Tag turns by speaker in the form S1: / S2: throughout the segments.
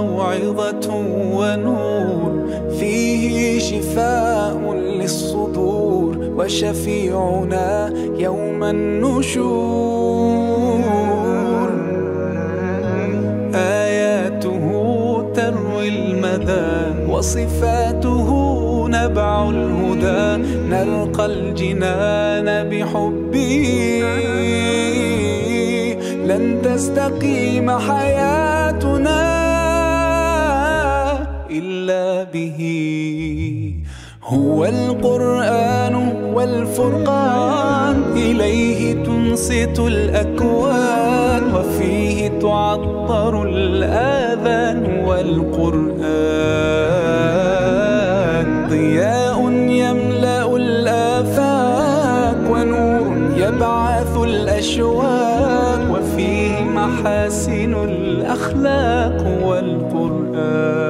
S1: موعظة ونور، فيه شفاء للصدور وشفيعنا يوم النشور. آياته تروي المدى وصفاته نبع الهدى، نلقى الجنان بحبه، لن تستقيم حياتنا إلا به. هو القرآن والفرقان، إليه تنصت الأكوان، وفيه تعطر الآذان. والقرآن ضياء يملأ الآفاق، ونور يبعث الأشواق، وفيه محاسن الأخلاق. والقرآن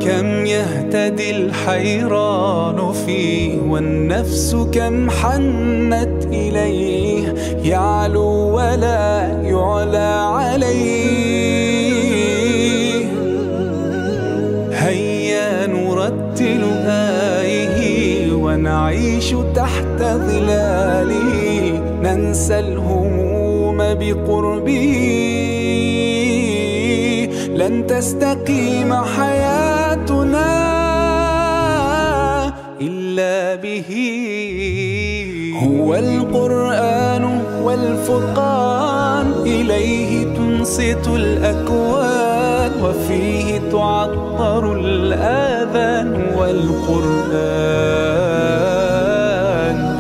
S1: كم يهتدي الحيران فيه، والنفس كم حنت إليه، يعلو ولا يعلى عليه. هيا نرتل آيه ونعيش تحت ظلاله، ننسى الهموم بقربه، لن تستقيم حياتنا إلا به. هو القرآن والفرقان، إليه تنصت الأكوان، وفيه تعطر الآذان. والقرآن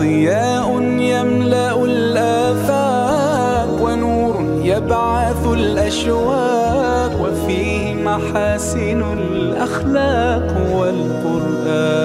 S1: ضياء يملأ الآفاق، ونور يبعث الأشواق، وفيه محاسن الأخلاق. والقرآن